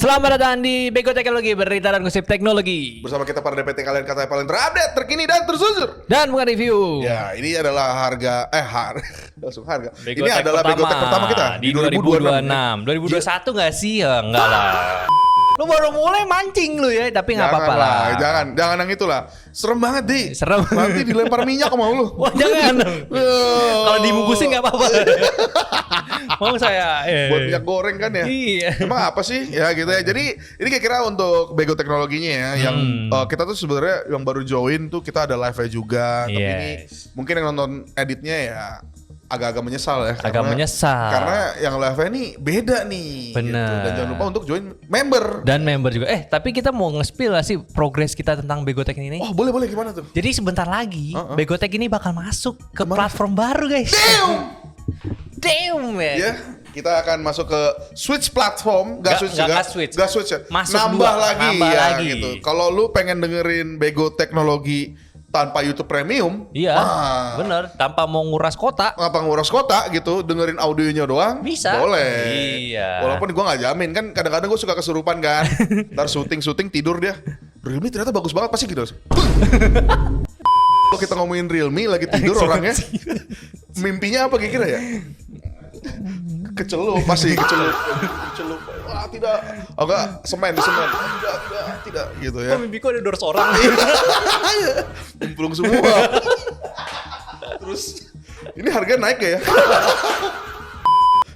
Selamat datang di Bego Teknologi, berita dan gosip teknologi. Bersama kita para DPT kalian katanya paling terupdate, terkini dan tersusur. Dan bukan review. Ya, ini adalah langsung harga. Bego Ini Tech adalah Bego Tech pertama kita di 2026. 2021 nggak sih? Ya, enggak lah. Lu baru mulai mancing lu ya, tapi nggak apa-apa lah. Jangan yang itulah. Serem banget, Di. Serem. Nanti dilempar minyak sama lu. Wah, jangan. Kalau dibungkusin nggak apa-apa. Mau saya buat minyak goreng kan ya. Iya. Emang apa sih? Ya gitu ya. Jadi ini kira-kira untuk Bego teknologinya ya, yang kita tuh sebenarnya yang baru join tuh kita ada live-nya juga. Tapi ini mungkin yang nonton editnya ya agak-agak menyesal ya. Agak menyesal. Karena yang live-nya nih beda nih. Bener. Gitu. Dan jangan lupa untuk join member. Dan member juga. Tapi kita mau nge-spill gak sih progres kita tentang Begotek ini? Oh boleh gimana tuh? Jadi sebentar lagi Begotek ini bakal masuk ke platform baru guys. Damn man. Ya, kita akan masuk ke Switch platform, Gak Switch ya. Masuk nambah lagi. Gitu. Kalau lu pengen dengerin Bego teknologi tanpa YouTube Premium, iya, bener. Tanpa mau nguras kota, gitu, dengerin audionya doang, bisa. Boleh. Iya. Walaupun gua nggak jamin kan, kadang-kadang gua suka kesurupan kan, ntar syuting tidur dia. Realme ternyata bagus banget pasti gitu. Kalau kita ngomongin Realme lagi tidur orangnya, mimpinya apa kira-kira ya? Kecelup. Wah tidak, agak semen. Tidak gitu ya. Mimpiku ada 200 orang. Pulang semua. Terus ini harga naik gak ya?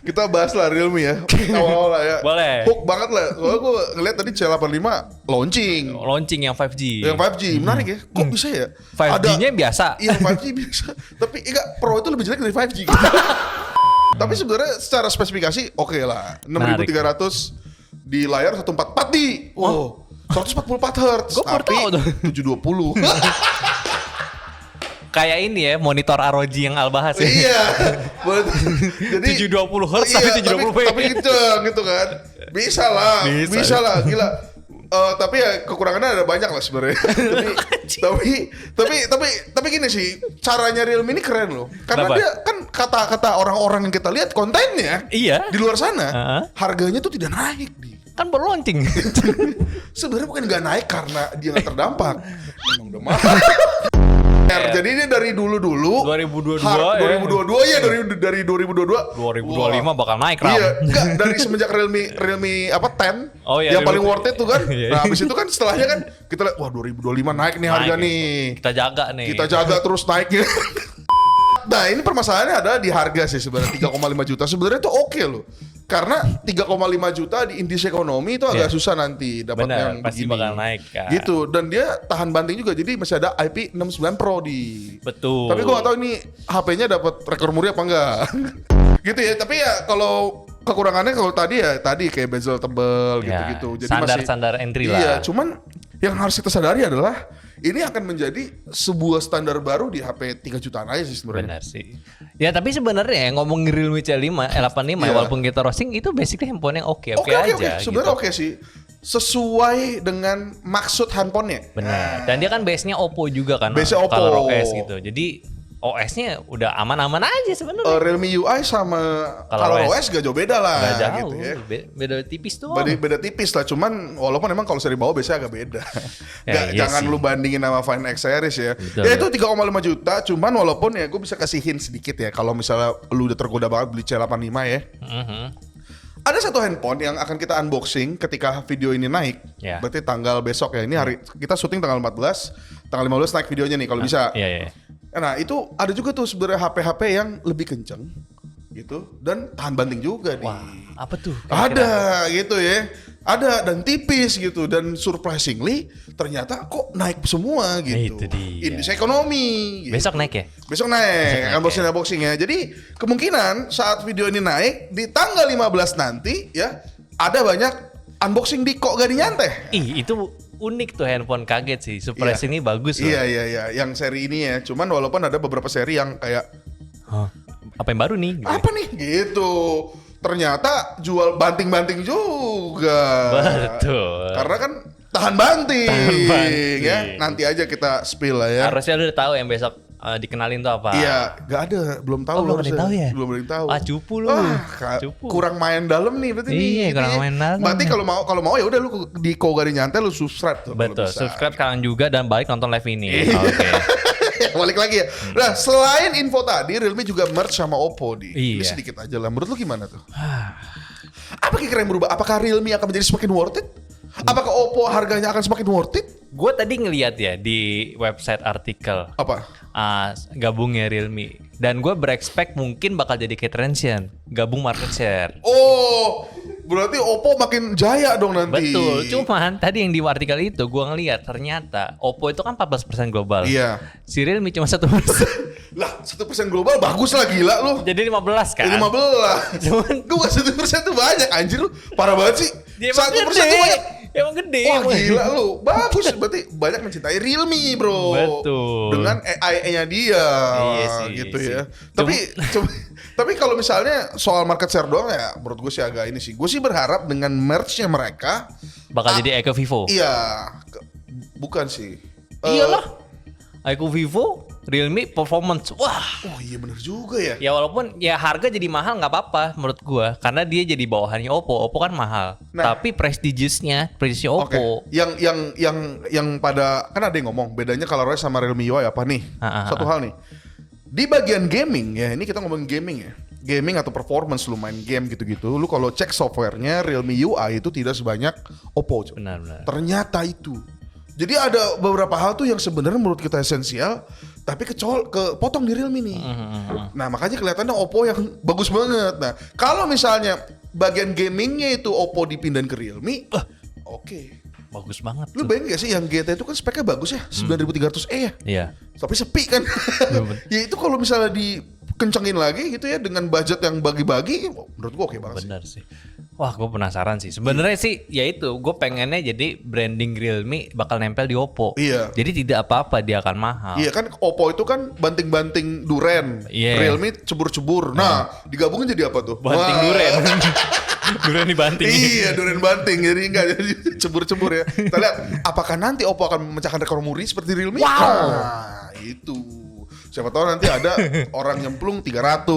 Kita bahas lah Realme ya. Awal-awal lah ya. Boleh. Hook banget lah. Soalnya gue ngeliat tadi C85 launching yang 5G. Yang 5G menarik ya. Kok bisa ya? 5G-nya biasa. Iya 5G biasa. Tapi enggak, Pro itu lebih jelek dari 5G. Tapi sebenarnya secara spesifikasi oke lah. 6300 di layar 144 di. Oh, 144 Hz. Gue baru tahu tuh. 720. Kayak ini ya, monitor ROG yang Albahas ya. Iya. Jadi 720 Hz tapi 720p. Tapi kenceng gitu kan. Bisa lah, gila. Tapi ya kekurangannya ada banyak lah sebenarnya. tapi gini sih, caranya Realme ini keren loh. Karena kenapa? dia kan kata-kata orang-orang yang kita lihat kontennya di luar sana, harganya tuh tidak naik kan baru launching. Sebenarnya bukan nggak naik karena dia nggak terdampak. Emang udah mahal. Jadi ini dari dulu 2022 ya dari 2022 2025 bakal naik Ram. Iya, enggak dari semenjak Realme apa 10 yang paling worth it tuh kan. Nah, habis itu kan setelahnya kan kita lihat wah 2025 naik nih harga nih. Kita jaga terus naiknya. Nah, ini permasalahannya adalah di harga sih sebenarnya 3,5 juta. Sebenarnya itu oke loh. Karena 3,5 juta di Indis ekonomi itu agak susah nanti dapat yang pasti begini. Bakal naik kan. Gitu, dan dia tahan banting juga. Jadi masih ada IP69 Pro di. Betul. Tapi gua gak tahu ini HP-nya dapat rekor muri apa enggak. Gitu ya. Tapi ya kalau kekurangannya kalau tadi kayak bezel tebel gitu-gitu. Jadi standar entry lah. Iya, cuman yang harus kita sadari adalah ini akan menjadi sebuah standar baru di HP 3 jutaan aja sih sebenarnya. Benar sih. Ya tapi sebenarnya ngomongin Realme C85 walaupun kita roasting itu basically handphone yang oke aja. Sebenarnya gitu. oke sih. Sesuai dengan maksud handphonenya. Benar. Dan dia kan base-nya Oppo juga kan. Base-nya Oppo. Color OS gitu. Jadi OS-nya udah aman-aman aja sebenarnya. Realme UI sama Color OS gak jauh beda lah. Gak jauh, gitu ya. Beda tipis tuh. Beda tipis lah, cuman walaupun emang kalau seri bawah biasanya agak beda. Jangan lu bandingin sama Find X series ya. Betul. Ya itu 3,5 juta, cuman walaupun ya gue bisa kasihin sedikit ya. Kalau misalnya lu udah tergoda banget beli C85 ya. Ada satu handphone yang akan kita unboxing ketika video ini naik. Berarti tanggal besok ya. Ini hari kita syuting tanggal 14, tanggal 15 naik videonya nih kalau bisa. Iya. Nah itu ada juga tuh sebenarnya HP-HP yang lebih kenceng gitu dan tahan banting juga nih. Wah, apa tuh? Ada gitu ya. Ada dan tipis gitu dan surprisingly ternyata kok naik semua gitu. Itu dia. Indis ekonomi. Gitu. Besok naik ya? Besok naik unboxing ya. Jadi kemungkinan saat video ini naik di tanggal 15 nanti ya ada banyak unboxing di kok gak dinyanteh. Itu unik tuh handphone, kaget sih. Surprise ini bagus loh. Iya. Yang seri ini ya. Cuman walaupun ada beberapa seri yang kayak apa yang baru nih? Gitu. Apa nih? Gitu. Ternyata jual banting-banting juga. Betul. Karena kan tahan banting. Ya. Nanti aja kita spill lah ya. Harusnya lu udah tahu yang besok dikenalin tuh apa? Iya, nggak ada, belum tahu. Belum ada yang tahu ya? Belum ada yang tahu. Cupu lu. Cupu. Kurang main dalam nih berarti nih. Iya, kurang main dalam. Berarti kalau mau ya udah lu di Kogari Nyantai lu subscribe tuh. Betul, subscribe sekarang juga dan balik nonton live ini. Iya. Oke. Balik lagi ya. Nah, selain info tadi, Realme juga merge sama Oppo di. Ini Iya. sedikit aja lah. Menurut lu gimana tuh? Apa kira-kira yang berubah? Apakah Realme akan menjadi semakin worth it? Apakah Oppo harganya akan semakin worth it? Gue tadi ngeliat ya di website artikel Apa? gabungnya Realme, dan gue berekspek mungkin bakal jadi kayak Transsion, gabung market share. Oh, berarti Oppo makin jaya dong nanti. Betul, cuman tadi yang di artikel itu gue ngeliat ternyata Oppo itu kan 14% global. Iya. Si Realme cuma 1%. Lah, 1% global bagus lah, gila lu. Jadi 15 kan? 15. Cuman Gue 1% tuh banyak anjir lu. Parah banget sih. dia emang 1% gede. tuh banyak. Emang gede. Wah emang. gila lu. Bagus, berarti banyak mencintai Realme, bro. Betul. Dengan AI-nya dia. Iya sih, gitu sih. ya. Tapi kalau misalnya soal market share doang ya, menurut gue sih agak ini sih. Gue sih berharap dengan merge-nya mereka Bakal jadi Eiko Vivo. iya, bukan sih. Iyalah. Eiko Vivo, Realme performance. Wah. Oh iya bener juga ya. Ya walaupun ya harga jadi mahal nggak apa-apa menurut gua, karena dia jadi bawahannya Oppo. Oppo kan mahal. Nah. Tapi prestigiousnya Oke. Oppo. Yang pada kan ada yang ngomong bedanya ColorOS sama Realme UI apa nih? Satu hal nih. Di bagian gaming ya, ini kita ngomongin gaming ya. Gaming atau performance lu main game gitu-gitu, lu kalau cek softwarenya Realme UI itu tidak sebanyak Oppo. Benar. Ternyata itu. Jadi ada beberapa hal tuh yang sebenarnya menurut kita esensial, tapi kepotong di Realme nih. Nah makanya kelihatannya Oppo yang bagus banget. Nah kalau misalnya bagian gamingnya itu Oppo dipindahin ke Realme, oke. Bagus banget. Lu tuh. bayangin gak sih yang GT itu kan speknya bagus ya, 9300E ya. Iya. Tapi sepi kan. Ya itu kalau misalnya dikencengin lagi gitu ya dengan budget yang bagi-bagi, menurut gua oke banget sih. Benar sih. Wah, gue penasaran sih. Sebenarnya sih, ya itu, gue pengennya jadi branding Realme bakal nempel di Oppo. Iya. Jadi tidak apa-apa dia akan mahal. Iya kan Oppo itu kan banting-banting duren, Iya. Realme cebur-cebur. Nah, digabungin jadi apa tuh? Banting Wah. duren. Duren dibanting. Iya, duren banting. Jadi enggak jadi cebur-cebur ya. Kita lihat apakah nanti Oppo akan memecahkan rekor muri seperti Realme? Wow. Nah, itu. Siapa tahu nanti ada orang nyemplung 300.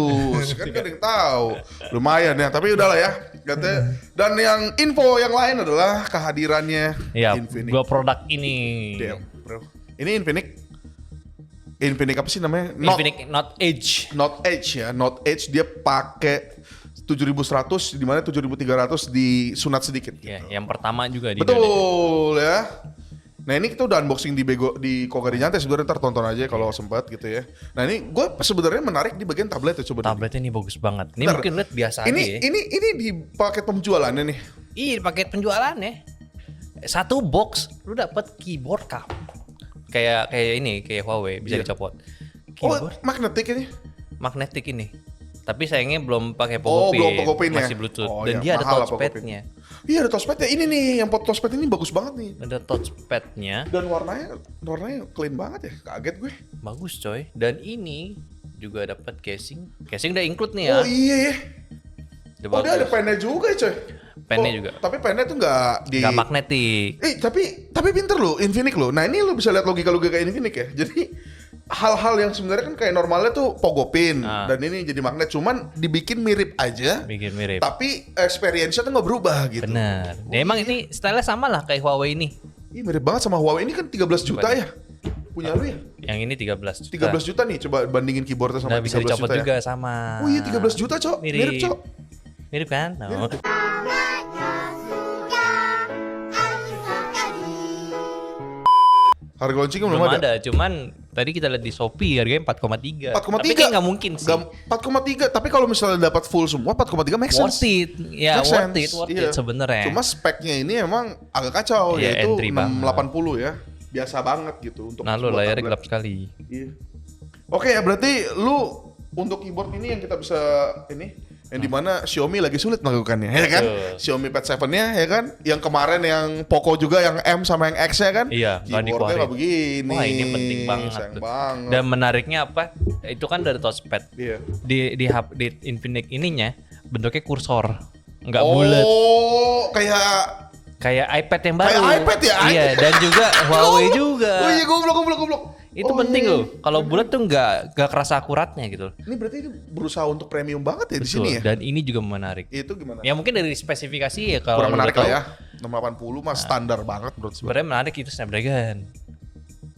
Kan gak ada yang tahu. Lumayan ya, tapi udahlah ya. Dan yang info yang lain adalah kehadirannya Iya, Infinix. dua produk ini. Damn, bro. Ini Infinix apa sih namanya? Infinix Note Edge. Note Edge ya. Note Edge dia pakai 7100 di mana 7300 disunat sedikit. Ya, yang pertama juga di Betul ya. Nah ini kita udah unboxing di Kogari Nyantai, sebenarnya ntar tonton aja kalau sempat gitu ya. Nah ini gue sebenarnya menarik di bagian tablet ya, coba. Tabletnya ini bagus banget. Ini Bentar. mungkin lihat biasa aja ya. Ini di paket penjualannya nih. Iya, paket penjualannya. Satu box lu dapat keyboard cup. Kayak ini, kayak Huawei bisa Iya. dicopot. Oh Keyboard magnetik ini. magnetik ini. Tapi sayangnya belum pakai Oh pogo pin. belum Pogo Pin ya. Masih Bluetooth. Oh, Dan iya, dia ada mahal lah Pogo Pin. touchpadnya. Iya ada touchpadnya. Ini nih yang touchpad ini bagus banget nih. Ada touchpadnya. Dan warnanya clean banget ya. Kaget gue. Bagus coy. Dan ini juga dapat casing. Casing udah include nih ya. Oh iya ya. Udah Oh dia ada bagus. pennya juga ya coy. Pennya Oh, juga. Tapi pennya tuh nggak di. Gak magnetik. Tapi pinter loh Infinix loh. Nah ini lo bisa lihat logika Infinix ya. Jadi hal-hal yang sebenarnya kan kayak normalnya tuh Pogo Pin dan ini jadi magnet, cuman dibikin mirip aja. Bikin mirip. Tapi experience-nya tuh nggak berubah gitu. Bener. Ya, emang ini stylenya sama lah kayak Huawei ini. Ih mirip banget sama Huawei ini kan 13 juta ya. Punya lu ya? Yang ini 13 juta. 13 juta nih, coba bandingin keyboardnya sama Nah, 13 bisa dicopot juta juga ya. sama. Oh iya 13 juta cok, mirip cok. Mirip kan? No. Harga launchingnya Belum belum ada. Cuman tadi kita lihat di Shopee harganya 4,3. 4,3. Tapi kayak nggak mungkin sih. 4,3, tapi kalau misalnya dapat full semua 4,3 make sense. Worth it. Ya, Make worth sense. it Iya. sebenarnya. Cuma speknya ini emang agak kacau, Iya, yaitu entry banget. 680 ya. Biasa banget gitu untuk Nah, lu sebuah layarnya tablet. gelap sekali. Iya. Oke ya berarti lu untuk keyboard ini yang kita bisa ini yang dimana Xiaomi lagi sulit melakukannya ya kan? Betul. Xiaomi Pad 7-nya ya kan? Yang kemarin yang Poco juga yang M sama yang X-nya kan? Iya, nggak Keyboardnya dikeluarin. nggak begini. Wah, ini penting banget Sayang tuh. banget. Dan menariknya apa? Itu kan dari touchpad. Iya. Di Infinix ininya bentuknya kursor. Nggak bulat. Oh, kayak Kayak iPad yang baru. Kayak iPad ya? Iya, dan juga Huawei juga. Oh iya goblok. Itu penting loh. Kalau bulat tuh nggak kerasa akuratnya gitu. Ini berarti ini berusaha untuk premium banget ya di sini ya. Dan ini juga menarik. Itu gimana? Ya mungkin dari spesifikasi ya kalau kurang menarik lah ya. 680 mah standar banget menurut gue. Sebenarnya menarik itu Snapdragon.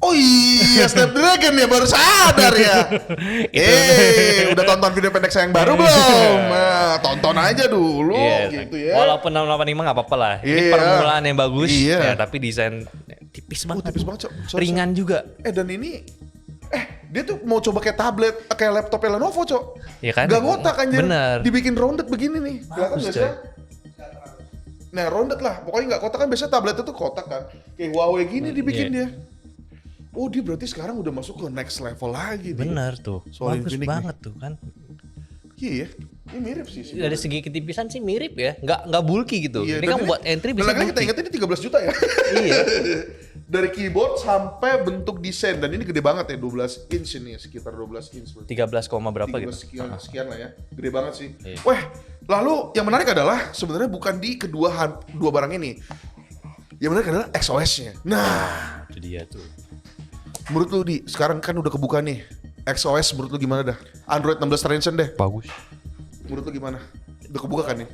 Oh iya, Snapdragon ya, baru sadar ya. Udah tonton video pendek saya yang baru belum? Nah, tonton aja dulu gitu ya. Walaupun 685 nggak apa-apa lah. Ini permulaan yang bagus ya, tapi desain tipis banget. Tipis banget, Ringan juga. Dan ini dia tuh mau coba kayak tablet, kayak laptop Lenovo, Cok. Iya kan? Gak ngotak kan, bener. Dibikin rounded begini nih. Kelihatan gak sih? Nah, rounded lah. Pokoknya gak kotak kan, biasanya tablet itu kotak kan. Kayak Huawei gini dibikin dia. Oh, dia berarti sekarang udah masuk ke next level lagi nih. Bener tuh. Soal bagus Infinix banget nih. tuh kan. Iya, ini mirip sih. Dari segi ketipisan sih mirip ya. Nggak bulky gitu. Iya, ini kan buat entry bisa bulky. Kita ingat ini 13 juta ya. Iya. Dari keyboard sampai bentuk desain. Dan ini gede banget ya, 12 inch ini. Sekitar 12 inch. 13, berapa 13 gitu. Sekian lah ya. Gede banget sih. Iya. Wah, lalu yang menarik adalah sebenarnya bukan di dua barang ini. Yang menarik adalah XOS-nya. Nah, itu dia tuh. menurut lu sekarang kan udah kebuka nih. XOS menurut lu gimana dah? Android 16 Transition deh. Bagus. Menurut lu gimana? Udah kebuka kan nih?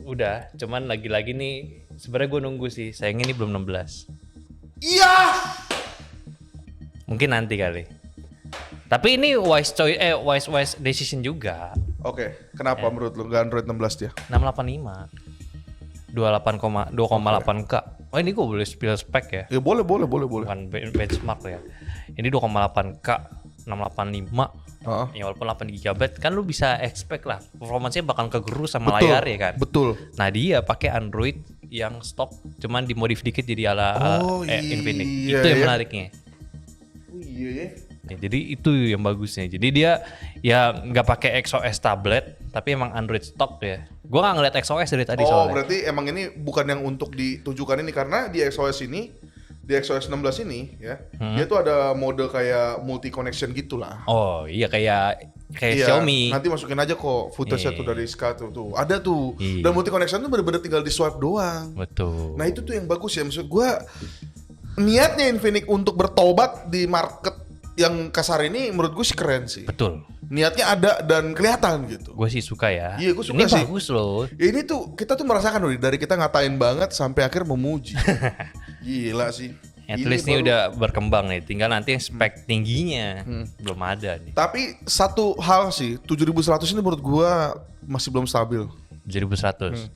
Udah, cuman lagi-lagi nih sebenarnya gue nunggu sih. Sayangnya ini belum 16. Iya. Mungkin nanti kali. Tapi ini wise decision juga. Oke, kenapa menurut lu nggak Android 16 dia? 685. 2,8K. Oh ini gue boleh spill spek ya? Ya boleh. Bukan benchmark ya. Ini 2,8K, 685. Ya walaupun 8 GB kan lu bisa expect lah performanya bakal kegerus sama layar ya kan. Betul. Nah dia pakai Android yang stock cuman dimodif dikit jadi ala Infinix. Itu yang menariknya. Oh iya ya. Ya, jadi itu yang bagusnya. Jadi dia ya nggak pakai XOS tablet, tapi emang Android stock ya. Gua nggak ngeliat XOS dari tadi soalnya. Oh berarti emang ini bukan yang untuk ditujukan ini karena di XOS ini, di XOS 16 ini ya, dia tuh ada mode kayak multi connection gitulah. Oh iya kayak Xiaomi. Nanti masukin aja kok footage-nya tuh dari SK tuh. Ada tuh. Dan multi connection tuh bener-bener tinggal di swipe doang. Betul. Nah itu tuh yang bagus ya. Maksud gua niatnya Infinix untuk bertobat di market yang kasar ini menurut gue sih keren sih. Betul. Niatnya ada dan kelihatan gitu. Gue sih suka ya. Iya gue suka ini sih. Ini bagus loh. Ya, ini tuh kita tuh merasakan loh dari kita ngatain banget sampai akhir memuji. Gila sih. At least ini udah berkembang nih. Tinggal nanti yang spek tingginya belum ada nih. Tapi satu hal sih 7100 ini menurut gue masih belum stabil. 7100.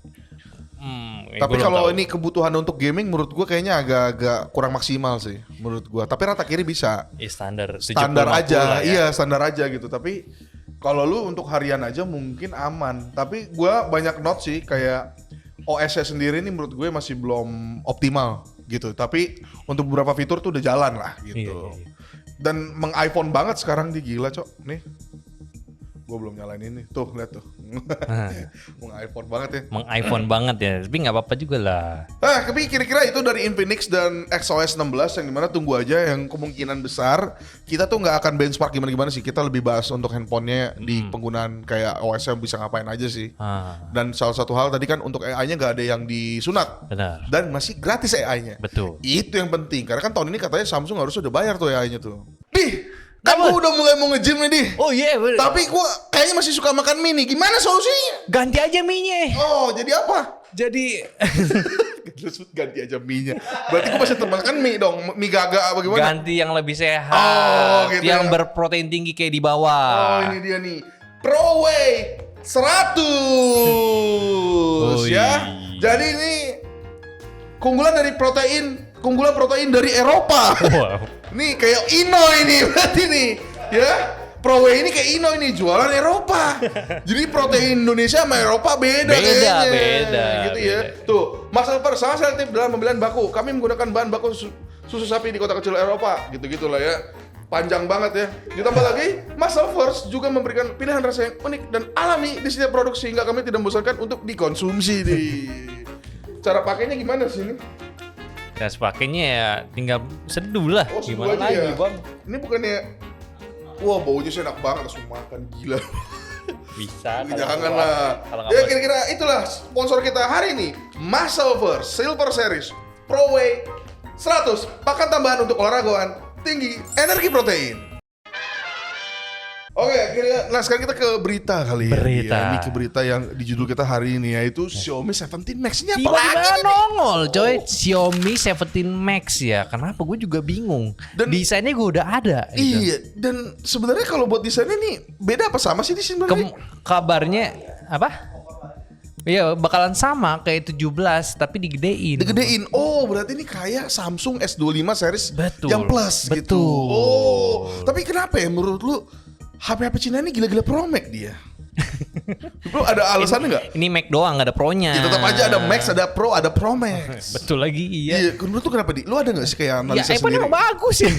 Tapi kalau ini kebutuhan untuk gaming menurut gue kayaknya agak-agak kurang maksimal sih menurut gue. Tapi rata kiri bisa. Standar aja, ya. Iya standar aja gitu. Tapi kalau lu untuk harian aja mungkin aman. Tapi gue banyak note sih kayak OS-nya sendiri ini menurut gue masih belum optimal gitu. Tapi untuk beberapa fitur tuh udah jalan lah gitu. Iya. Dan meng-iPhone banget sekarang dia gila Cok. Nih. Gue belum nyalain ini. Tuh, lihat tuh. Meng-iPhone banget ya. Meng-iPhone banget ya. Tapi nggak apa-apa juga lah. Tapi kira-kira itu dari Infinix dan XOS 16 yang dimana tunggu aja yang kemungkinan besar kita tuh nggak akan benchmark gimana-gimana sih. Kita lebih bahas untuk handphonenya di penggunaan kayak OS-nya bisa ngapain aja sih. Dan salah satu hal tadi kan untuk AI-nya nggak ada yang disunat. Benar. Dan masih gratis AI-nya. Betul. Itu yang penting. Karena kan tahun ini katanya Samsung harus udah bayar tuh AI-nya tuh. Kan gue udah mulai mau nge-gym nih, Di. Oh iya, bener. Tapi gue kayaknya masih suka makan mie nih. Gimana solusinya? Ganti aja mie-nya. Oh, jadi apa? Jadi ganti aja mie-nya. Berarti gue masih makan mie dong. Mie gaga apa gimana? Ganti yang lebih sehat. Oh, gitu yang ya. berprotein tinggi kayak di bawah. Oh, ini dia nih. ProWay 100 ya. Jadi ini keunggulan protein dari Eropa. Wow. Nih kayak Ino ini berarti nih ya. ProWay ini kayak Ino ini jualan Eropa. Jadi protein Indonesia sama Eropa beda kayaknya. Beda. Gitu ya. Tuh, Mas Alper sangat selektif dalam pemilihan baku. Kami menggunakan bahan baku susu sapi di kota kecil Eropa. Gitu-gitulah ya. Panjang banget ya. Ditambah lagi, Mas Alvers juga memberikan pilihan rasa yang unik dan alami di setiap produk sehingga kami tidak membosankan untuk dikonsumsi di. Cara pakainya gimana sih ini? Dan sepakainya ya tinggal seduh lah. Oh, gimana lagi ya? Bang? Ini bukannya, wah baunya sih enak banget langsung makan gila. Bisa. Jangan lah. Ya kira-kira itulah sponsor kita hari ini, Muscleverse Silver Series ProWay 100 pakan tambahan untuk olahragawan tinggi energi protein. Oke, nah sekarang kita ke berita kali ya. Berita. Ini ke berita yang di judul kita hari ini yaitu Xiaomi 17 Max ini apa Tiba-tiba lagi? nongol coy, Xiaomi 17 Max ya. Kenapa gue juga bingung. Dan desainnya gue udah ada gitu. Iya, dan sebenarnya kalau buat desainnya nih beda apa sama sih di sebenarnya? Kabarnya apa? Iya bakalan sama kayak 17 tapi digedein. Digedein. Oh, berarti ini kayak Samsung S25 series Betul. yang plus gitu. Betul. Oh, tapi kenapa ya menurut lu HP Cina ini gila-gila Pro Max dia? Bro, ada alasannya nggak? Ini Mac doang, nggak ada Pro-nya. Ya tetap aja ada Max, ada Pro, ada Pro Max. Betul lagi, iya. Iya, menurut tuh kenapa Lu ada nggak sih kayak Ya analisa iPhone sendiri? emang bagus ya.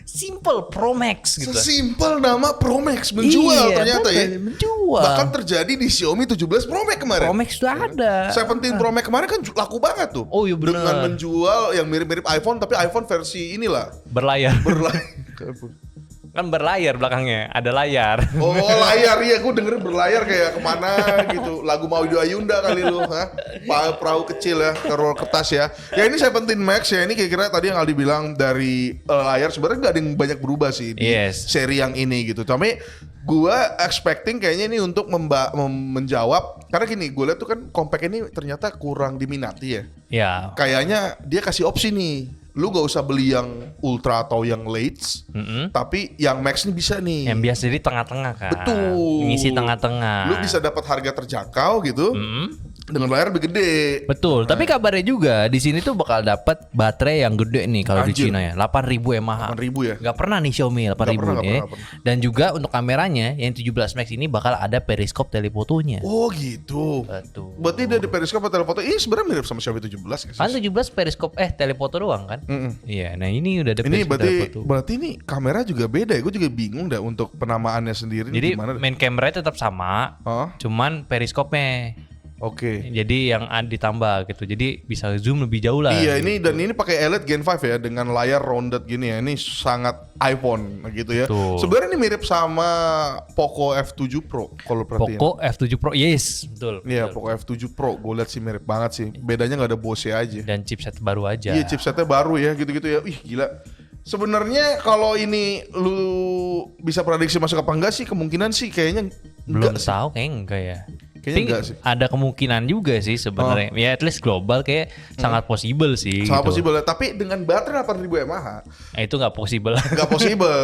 Simple Pro Max gitu. Sesimpel nama Pro Max menjual Iya, ternyata ya. betul, menjual. Bahkan terjadi di Xiaomi 17 Pro Max kemarin. Pro Max sudah ada. 17 Pro Max kemarin kan laku banget tuh. Oh iya benar. Dengan menjual yang mirip-mirip iPhone tapi iPhone versi inilah. Berlayar. Berlayar. Kan berlayar belakangnya, ada layar. Oh layar, iya gue denger berlayar kayak kemana gitu. Lagu Maudy Ayunda kali lu, ha? Perahu kecil ya, roll kertas ya. Ya ini 17 Max ya, ini kira-kira tadi yang Aldi bilang dari layar sebenarnya nggak ada yang banyak berubah sih di seri yang ini gitu. Tapi gue expecting kayaknya ini untuk menjawab, karena gini gue lihat tuh kan compact ini ternyata kurang diminati ya. Ya. Kayaknya dia kasih opsi nih. Lu gak usah beli yang ultra atau yang late, tapi yang max ini bisa nih. Yang biasa di tengah-tengah kan. Betul. Ngisi tengah-tengah. Lu bisa dapat harga terjangkau gitu, dengan layar lebih gede. Betul. Tapi kabarnya juga di sini tuh bakal dapat baterai yang gede nih kalau di Cina ya. 8.000 mAh. 8.000 ya. Gak pernah nih Xiaomi 8.000 ya. Dan juga untuk kameranya yang 17 Max ini bakal ada periskop telefotonya. Oh gitu. Betul. Berarti dia di periskop atau telefoto ini sebenarnya mirip sama Xiaomi 17 gak sih? Kan 17 periskop telefoto doang kan? Iya, nah ini udah ada ini telefoto. berarti ini kamera juga beda ya. Gue juga bingung dah untuk penamaannya sendiri. Jadi gimana main kameranya tetap sama, cuman periskopnya. Oke. Jadi yang ditambah gitu. Jadi bisa zoom lebih jauh lah. Iya, gitu. ini dan ini pakai Elite Gen 5 ya dengan layar rounded gini ya. Ini sangat iPhone gitu ya. Sebenarnya ini mirip sama Poco F7 Pro kalau perhatiin. Poco F7 Pro, yes, betul. Iya, Poco F7 Pro. Gue lihat sih mirip banget sih. Bedanya nggak ada Bose aja. Dan chipset baru aja. Iya, chipsetnya baru ya, gitu-gitu ya. Wih, gila. Sebenarnya kalau ini lu bisa prediksi masuk apa enggak sih? Kemungkinan sih kayaknya belum tahu, kayaknya enggak ya. Kayaknya enggak sih. Ada kemungkinan juga sih sebenarnya. Ya at least global kayak sangat possible sih. Sangat gitu. possible. Tapi dengan baterai 8.000 mAh. Itu nggak possible. Nggak possible.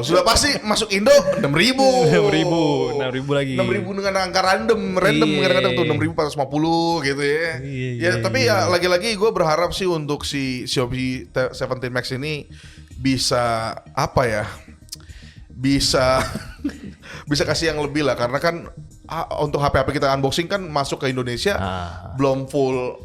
Sudah pasti masuk Indo 6.000. 6.000 lagi. 6.000 dengan angka random kadang-kadang tuh 6.450 gitu ya. Ya tapi ya lagi-lagi gue berharap sih untuk si Xiaomi 17 Max ini bisa apa ya? Bisa kasih yang lebih lah, karena kan untuk HP-HP kita unboxing kan masuk ke Indonesia belum full.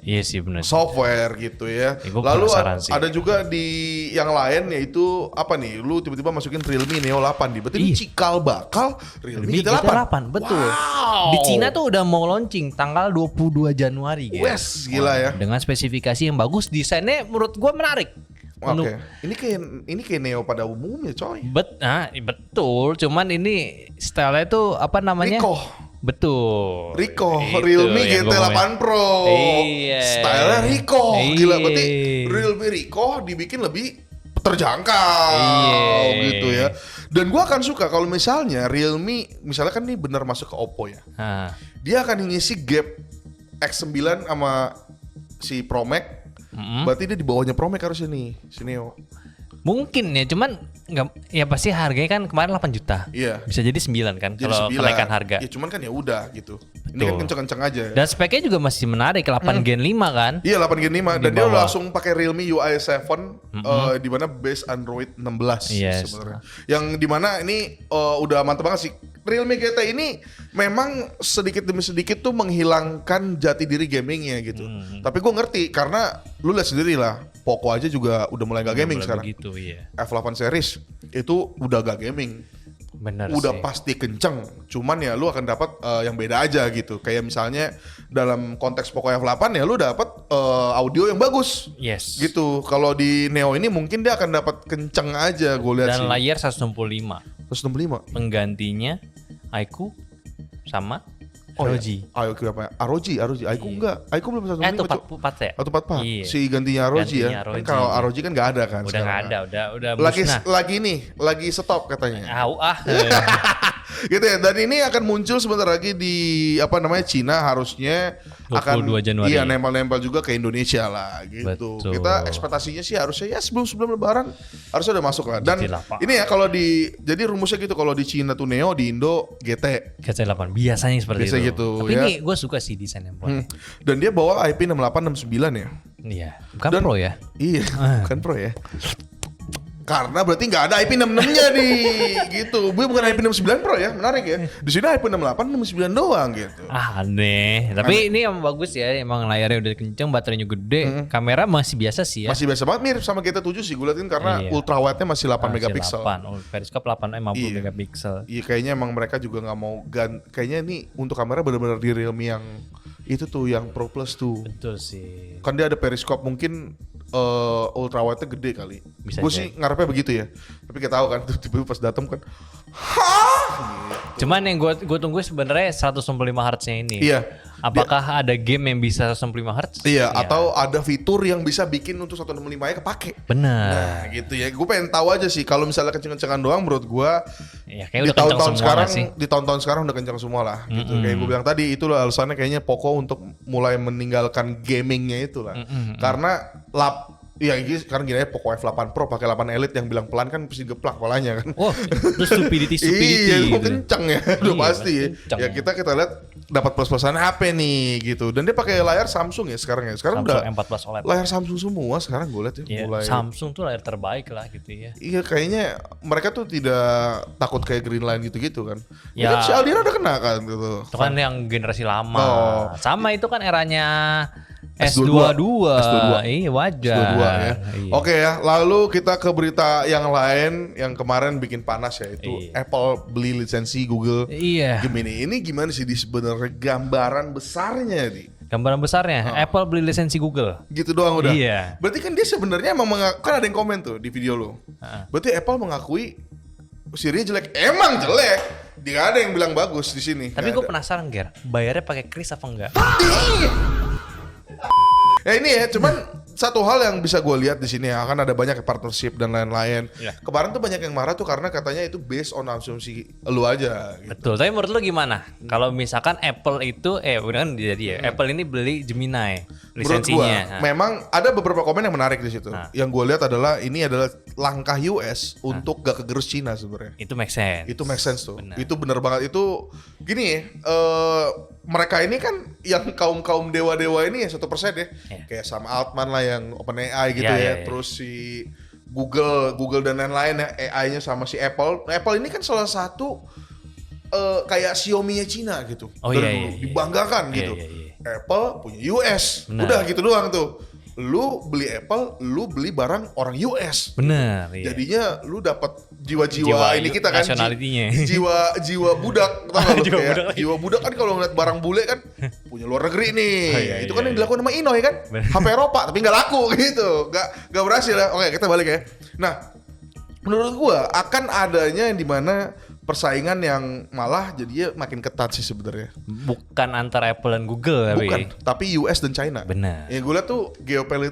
Iya sih benar. Software gitu ya. Lalu ada juga di yang lain yaitu apa nih? Lu tiba-tiba masukin Realme Neo 8 nih. Berarti ini cikal bakal Realme GT8. Betul. Wow. Di Cina tuh udah mau launching tanggal 22 Januari gitu. Wes, gila ya. Dengan spesifikasi yang bagus, desainnya menurut gua menarik. Oke. Ini kayak Neo pada umumnya, coy. Betul, cuman ini stylenya tuh apa namanya? Betul. Ricoh, Realme GT8 Pro. Iya. Stylenya Ricoh. Gila, berarti Realme Ricoh dibikin lebih terjangkau gitu ya. Dan gua akan suka kalau misalnya Realme, misalnya kan ini benar masuk ke Oppo ya. Dia akan ngisi gap X9 sama si Pro Max. Berarti dia di bawahnya Pro Max harusnya nih, si Neo. Mungkin ya, cuman nggak, ya pasti harganya kan kemarin 8 juta. Iya. Bisa jadi 9 kan kalau kenaikan harga. Ya cuman kan ya udah gitu. Ini kan kenceng-kenceng aja. Dan speknya juga masih menarik, 8 Gen 5 kan? Iya, 8 Gen 5 dan dia langsung pakai Realme UI 7 di mana base Android 16 sebenarnya. Yang di mana ini udah mantap banget sih. Realme GT ini memang sedikit demi sedikit tuh menghilangkan jati diri gamingnya gitu. Tapi gue ngerti karena lu lihat sendiri lah, Poco aja juga udah mulai gak gaming sekarang. Begitu, iya. F8 series itu udah gak gaming. Bener udah sih. pasti kenceng, cuman ya lu akan dapat yang beda aja gitu. Kayak misalnya dalam konteks Poco F8 ya lu dapat audio yang bagus. Yes. Gitu. Kalau di Neo ini mungkin dia akan dapat kenceng aja, gue lihat sih. Dan layar 165. 165. Penggantinya iQOO sama ROG. IQ apa? ROG. IQ enggak. IQ belum 145. Itu 44 ya? 144. Iya. Si gantinya ROG ya. Kan kalau ROG kan enggak ada kan Udah enggak ada, udah lagi stop katanya. Ah. Gitu ya. Dan ini akan muncul sebentar lagi di Cina harusnya 22 akan Januari. Iya, nempel-nempel juga ke Indonesia lah gitu. Betul. Kita ekspektasinya sih harusnya ya sebelum lebaran harusnya udah masuk lah. Dan GT8. ini ya jadi rumusnya gitu, kalau di Cina tuh Neo, di Indo GT. GT8 biasanya seperti Biasa itu. gitu, Tapi ya. ini gue suka sih desain handphone. Dan dia bawa IP 6869 ya. Iya, bukan Dan- Pro ya. Iya, bukan Pro ya. Karena berarti nggak ada IP 66-nya nih, gitu. Bukan IP 69 Pro ya, menarik ya. Di sini IP 68, 69 doang gitu. Aneh. Tapi ini yang bagus ya, emang layarnya udah kenceng, baterainya gede, kamera masih biasa sih ya. Masih biasa banget, mirip sama GT7 sih gue liatin karena Iya. ultra wide-nya masih 8 megapiksel. 8. Periskop 8 50 Iya. megapiksel. Iya, kayaknya emang mereka juga nggak mau kayaknya nih untuk kamera benar-benar di Realme yang itu tuh, yang Pro Plus tuh. Betul sih. Kan dia ada periskop, mungkin ultra wide-nya gede kali. Bisa Gue jadi. sih ngarepnya begitu ya. Tapi kita tahu kan, tiba-tiba pas datang kan, Cuman yang gue tunggu sebenarnya 165 Hz-nya ini. Iya. Apakah ada game yang bisa 165 Hz? iya, atau ada fitur yang bisa bikin untuk 165-nya kepake. Benar. Nah gitu ya, gue pengen tahu aja sih kalau misalnya kenceng-kencengan doang, menurut gue Ya, kayak udah kencang semua lah sih. di tahun-tahun sekarang udah kencang semua lah. Gitu. Kayak gue bilang tadi, itulah alasannya kayaknya Poco untuk mulai meninggalkan gamingnya itulah. Karena sekarang gini aja, Poco F8 Pro pakai 8 Elite yang bilang pelan kan pasti geplak kepalanya kan. Oh, itu stupidity Iya, itu gitu. kenceng ya, udah Iya, pasti ya. kenceng. Ya kita lihat dapat plus-plusan HP nih gitu. Dan dia pakai layar Samsung ya sekarang ya. Sekarang Samsung udah M14 OLED. layar Samsung semua sekarang gue lihat ya. Ya, Mulai Samsung tuh layar terbaik lah gitu ya. Iya, kayaknya mereka tuh tidak takut kayak Greenline gitu-gitu kan. Ya Ya. kan si Aldira udah kena kan gitu. Itu kan yang generasi lama. Oh. Sama itu kan eranya S22. S22. Iya, wajar. S22 ya. Iya. Oke ya, lalu kita ke berita yang lain yang kemarin bikin panas ya, itu Iya. Apple beli lisensi Google Iya. Gemini. Ini gimana sih di sebenarnya gambaran besarnya nih? Gambaran besarnya, Apple beli lisensi Google. Gitu doang udah. Iya. Berarti kan dia sebenarnya emang kan ada yang komen tuh di video lo. Berarti Apple mengakui Siri jelek. Emang jelek. Dia ada yang bilang bagus di sini. Tapi Nggak gue ada. penasaran, Ger, bayarnya pakai kris apa enggak? Ya ini ya, cuman satu hal yang bisa gue lihat di sini ya, akan ada banyak partnership dan lain-lain. Iya. Kemarin tuh banyak yang marah tuh karena katanya itu based on asumsi lu aja. Gitu. Betul, tapi menurut lu gimana? Kalau misalkan Apple itu, udah kan jadi ya, Apple ini beli Gemini Menurut lisensinya. gua, memang ada beberapa komen yang menarik di situ. Yang gue lihat adalah ini adalah langkah US untuk gak kegerus Cina sebenarnya. Itu make sense. Itu make sense tuh. Benar. Itu bener banget. Itu gini ya, mereka ini kan yang kaum dewa-dewa ini ya 1% ya. Iya. Kayak sama Altman lah yang OpenAI gitu Iya, ya. iya, iya. Terus si Google dan lain-lain ya, AI-nya sama si Apple. Apple ini kan salah satu kayak Xiaomi-nya Cina gitu. Oh, Dari iya, dulu. iya, iya. Dibanggakan Iya, gitu. iya, iya. Apple punya US. Benar. Udah gitu doang tuh. Lu beli Apple, lu beli barang orang US. Bener, iya. Jadinya lu dapat Jiwa jiwa-jiwa ini kita kan nationality-nya. jiwa budak, tau gak lu? Jiwa Kayak budak lagi. jiwa budak kan kalau ngeliat barang bule kan punya luar negeri nih. Oh, iya, Itu iya, kan yang iya. dilakukan sama Inoy kan. Bener. HP Eropa tapi nggak laku gitu. Nggak berhasil ya. Oke, kita balik ya. Nah, menurut gua akan adanya yang dimana persaingan yang malah jadinya makin ketat sih sebenarnya. Bukan antara Apple dan Google tapi. Bukan, tapi US dan China. Benar. Ya gue lihat tuh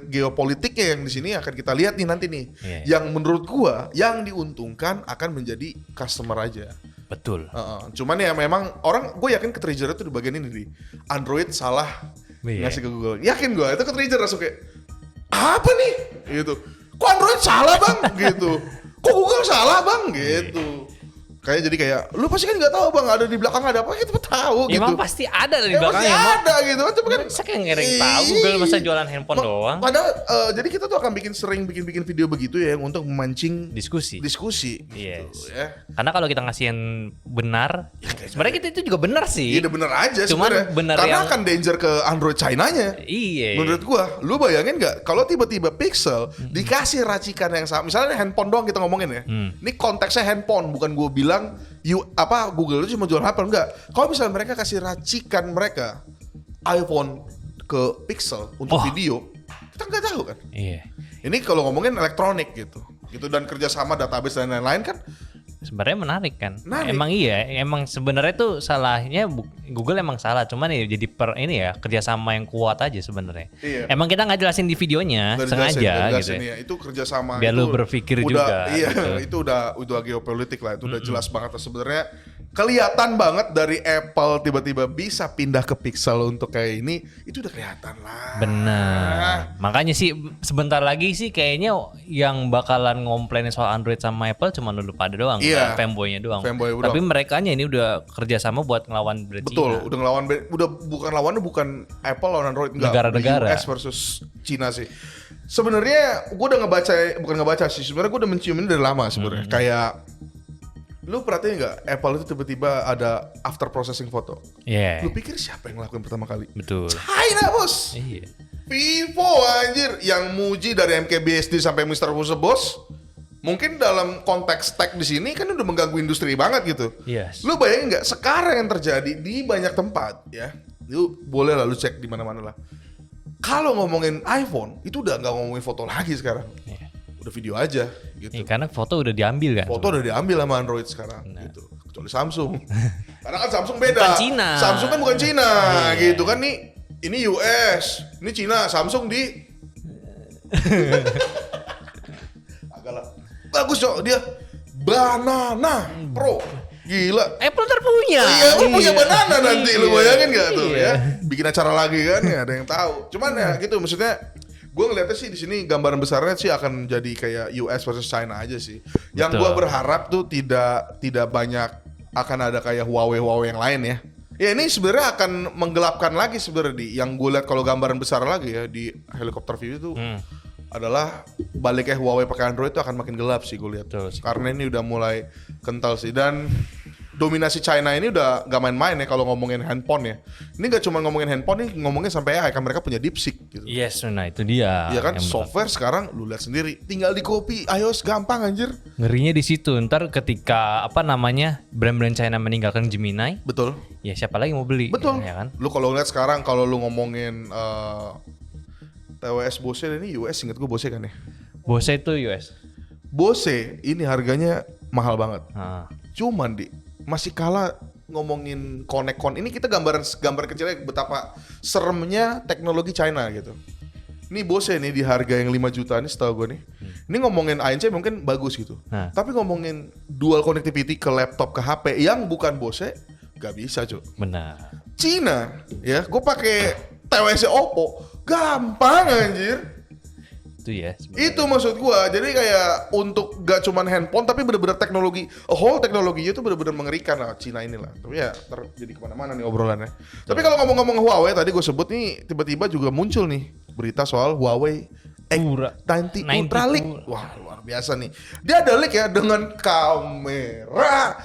geopolitiknya yang di sini akan kita lihat nih nanti nih. Iya. Yang menurut gua yang diuntungkan akan menjadi customer aja. Betul. Cuman ya memang orang, gue yakin ke-trigger itu di bagian ini di Android salah Iya. ngasih ke Google. Yakin gue itu ke-trigger langsung kayak apa nih gitu. Kok Android salah bang gitu. Kok Google salah bang gitu. Kayak jadi kayak lu pasti kan nggak tahu bang ada di belakang ada apa, kita tahu Ya, gitu. emang pasti ada dari Ya, pasti belakangnya. Mak. ada gitu kan, cuma kan Masa kayak nggak ada yang tahu Google masa jualan handphone doang. Padahal jadi kita tuh akan sering bikin video begitu ya yang untuk memancing Diskusi. gitu Yes. ya. Karena kalau kita ngasih yang benar, sebenarnya kita itu juga benar sih. Iya udah bener aja Cuman sebenarnya. bener Karena yang- akan danger ke Android China-nya. Iya. Menurut gua, lu bayangin nggak kalau tiba-tiba Pixel dikasih racikan yang sama, misalnya handphone doang kita ngomongin ya. Ini konteksnya handphone, bukan gua bilang Google itu cuma jual HP, enggak. Kalau misalnya mereka kasih racikan mereka iPhone ke Pixel untuk Wah. video, kita nggak tahu kan. Iya. Ini kalau ngomongin elektronik gitu dan kerjasama database dan lain-lain kan sebenarnya menarik kan. Emang iya, emang sebenarnya tuh salahnya Google emang salah, cuman ya jadi ini ya kerjasama yang kuat aja sebenarnya. Iya. Emang kita nggak jelasin di videonya sengaja gitu. Ya. Itu kerjasama. Biar lu berpikir juga. Iya, gitu. itu udah geopolitik lah, itu udah jelas banget sebenarnya. Kelihatan banget dari Apple tiba-tiba bisa pindah ke Pixel untuk kayak ini, itu udah kelihatan lah. Benar. Makanya sih sebentar lagi sih kayaknya yang bakalan ngomplain soal Android sama Apple cuma lu pada doang, fanboy-nya doang. Tapi merekanya ini udah kerjasama buat ngelawan brand Cina. Betul, udah ngelawan, bukan Apple lawan Android, enggak. Negara-negara. US versus Cina sih. Sebenarnya gue udah bukan ngebaca sih. Sebenarnya gue udah mencium ini dari lama sebenarnya. Kayak lu perhatiin nggak Apple itu tiba-tiba ada after processing foto? Iya. Lu pikir siapa yang ngelakuin pertama kali? Betul. China bos. Iya. Vivo anjir yang muji dari MKBHD sampai Mr. Bos. Mungkin dalam konteks tech di sini kan udah mengganggu industri banget gitu. Yes. Lu bayangin nggak sekarang yang terjadi di banyak tempat ya? Lu boleh lah lu cek di mana-mana lah. Kalau ngomongin iPhone itu udah nggak ngomongin foto lagi sekarang. Yeah. Udah video aja gitu. Karena foto udah diambil kan. Foto udah diambil sama Android sekarang gitu. Kecuali Samsung. Karena kan Samsung beda. Bukan Cina. Samsung kan bukan Cina gitu kan nih. Ini US, ini Cina, Samsung di agak bagus cok dia Banana Pro. Gila. Apple terpunya. Iya, Apple punya Banana nanti lu bayangin gak tuh ya? Bikin acara lagi kan ya, ada yang tahu. Cuman ya gitu maksudnya gue ngeliatnya sih di sini gambaran besarnya sih akan jadi kayak US versus China aja sih. Yang gue berharap tuh tidak banyak akan ada kayak Huawei yang lain ya. Ya ini sebenarnya akan menggelapkan lagi sebenarnya yang gue lihat kalau gambaran besar lagi ya di helikopter view itu adalah baliknya Huawei pakai Android itu akan makin gelap sih gue lihat. Karena ini udah mulai kental sih dan dominasi China ini udah gak main-main ya kalau ngomongin handphone ya. Ini gak cuma ngomongin handphone nih, ngomongin sampai AI kan mereka punya DeepSeek gitu. Yes, nah itu dia. Iya kan software sekarang lu lihat sendiri, tinggal di copy iOS gampang anjir. Ngerinya di situ. Ntar ketika brand-brand China meninggalkan Gemini. Betul. Ya siapa lagi mau beli? Betul. Ya kan? Lu kalau lihat sekarang kalau lu ngomongin TWS Bose ini US, inget gue Bose kan ya? Bose itu US. Bose ini harganya mahal banget. Cuman masih kalah ngomongin Connect. Ini kita gambar kecilnya betapa seremnya teknologi China gitu. Ini Bose nih di harga yang 5 juta nih setahu gue nih. Ini ngomongin ANC mungkin bagus gitu. Tapi ngomongin dual connectivity ke laptop ke HP yang bukan Bose gak bisa cuy. Benar. Cina ya, gue pakai TWS Oppo gampang anjir. Itu ya sebenernya. Itu maksud gua. Jadi kayak untuk gak cuman handphone tapi bener-bener teknologinya itu bener-bener mengerikan lah Cina inilah. Tapi ya jadi kemana-mana nih obrolannya. Tapi kalau ngomong-ngomong Huawei tadi gue sebut nih tiba-tiba juga muncul nih berita soal Huawei X90 Ultra Leak. Wah luar biasa nih. Dia ada leak ya dengan kamera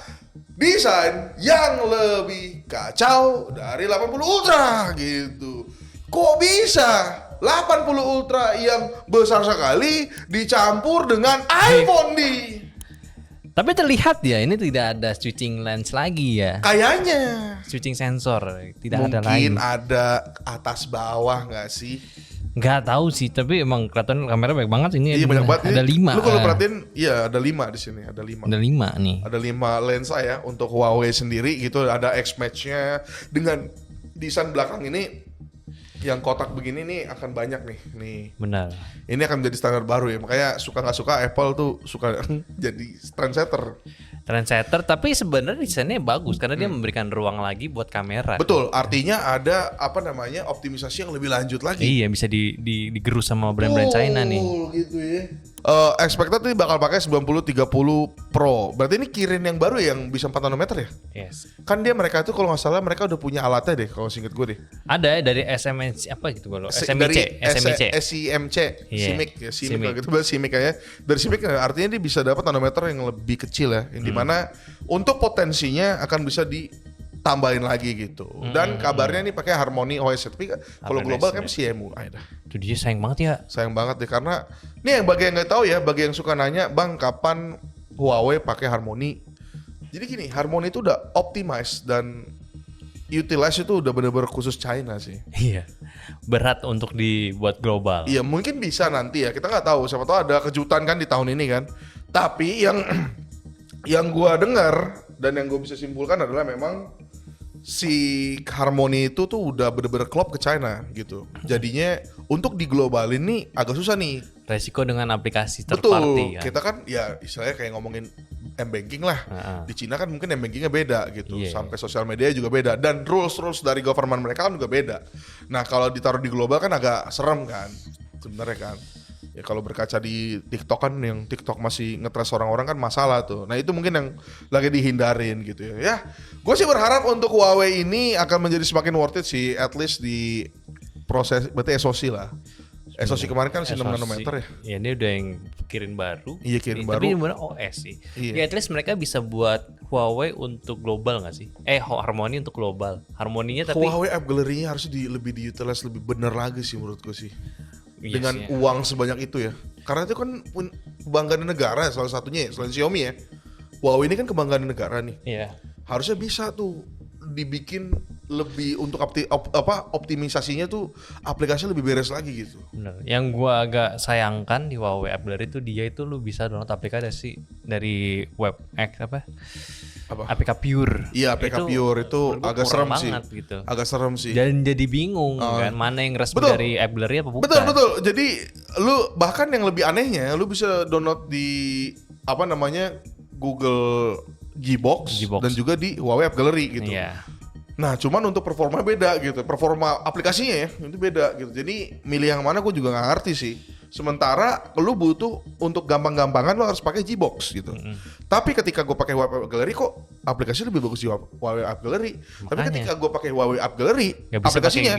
desain yang lebih kacau dari 80 Ultra gitu. Kok bisa 80 Ultra yang besar sekali dicampur dengan iPhone nih? Tapi terlihat ya ini tidak ada switching lens lagi ya. Kayaknya switching sensor tidak mungkin ada lagi. Mungkin ada atas bawah nggak sih? Nggak tahu sih, tapi emang kelihatan kamera baik banget ini. Iya banyak banget. Ada 5. Lu kalau perhatiin, iya ada 5 di sini, ada 5. Ada 5 nih. Ada 5 lensa ya untuk Huawei sendiri gitu. Ada X-Match-nya dengan desain belakang ini yang kotak begini nih akan banyak nih. Benar. Ini akan menjadi standar baru ya. Makanya suka nggak suka Apple tuh suka jadi trendsetter. Tapi sebenarnya desainnya bagus karena dia memberikan ruang lagi buat kamera. Betul, artinya ada optimisasi yang lebih lanjut lagi. Iya, bisa digerus sama brand-brand China nih. Gitu ya. Expected nih bakal pakai 9030 Pro. Berarti ini Kirin yang baru yang bisa 4 nanometer ya? Yes. Kan mereka tuh kalau nggak salah mereka udah punya alatnya deh kalau seinget gue deh. Ada dari SMC apa gitu kalau SMIC. SIMC, CIMIC ya, CIMIC gitu CIMIC ya. Dari CIMIC artinya dia bisa dapat nanometer yang lebih kecil ya, yang dimana untuk potensinya akan bisa ditambahin lagi gitu. Dan kabarnya nih pakai Harmony OS. Tapi kalau global kan CMUI dah. Itu dia sayang banget ya. Sayang banget deh karena nih yang bagi yang nggak tahu ya, bagi yang suka nanya, "Bang, kapan Huawei pakai Harmony?" Jadi gini, Harmony itu udah optimize dan utilize itu udah bener-bener khusus China sih. Iya. Berat untuk dibuat global. Iya, mungkin bisa nanti ya. Kita nggak tahu. Siapa tahu ada kejutan kan di tahun ini kan. Tapi Yang gua dengar dan yang gua bisa simpulkan adalah memang si Harmony itu tuh udah bener-bener klop ke China gitu. Jadinya untuk diglobalin nih agak susah nih. Resiko dengan aplikasi third Betul, party kan. kita kan ya istilahnya kayak ngomongin M-banking lah. Di Cina kan mungkin M-bankingnya beda gitu. Sampai sosial media juga beda. Dan rules dari government mereka kan juga beda. Nah kalau ditaruh di global kan agak serem kan sebenarnya kan. Ya kalau berkaca di TikTok kan, yang TikTok masih ngetres orang-orang kan masalah tuh. Nah itu mungkin yang lagi dihindarin gitu ya. Ya gue sih berharap untuk Huawei ini akan menjadi semakin worth it sih. At least di proses, berarti SoC lah. SoC kemarin kan 6 nanometer ya. Iya ini udah yang kirim baru. Iya kirim baru. Tapi bener OS sih. Ya at least mereka bisa buat Huawei untuk global gak sih? Harmony untuk global. Harmoninya tapi Huawei App Gallery-nya harusnya lebih diutilize lebih bener lagi sih menurutku sih. Dengan uang sebanyak itu ya. Karena itu kan kebanggaan negara salah satunya ya, selain Xiaomi ya. Huawei ini kan kebanggaan negara nih. Iya. Harusnya bisa tuh dibikin lebih untuk optimisasinya tuh aplikasi lebih beres lagi gitu. Bener. Yang gua agak sayangkan di Huawei App Gallery itu dia itu lu bisa download aplikasi dari web APK Pure. Iya, APK Pure itu agak serem sih. Gitu. Agak serem sih. Dan jadi bingung kan mana yang resmi dari App Gallery apa bukan. Betul. Jadi lu bahkan yang lebih anehnya lu bisa download di Google Gbox dan juga di Huawei App Gallery gitu. Iya. Nah, cuman untuk performa beda gitu. Performa aplikasinya ya, itu beda gitu. Jadi milih yang mana gue juga gak ngerti sih. Sementara lu butuh untuk gampang-gampangan lu harus pakai Gbox gitu. Tapi ketika gue pakai Huawei App Gallery kok aplikasinya lebih bagus di Huawei App Gallery. Makanya. Tapi ketika gue pakai Huawei App Gallery, aplikasinya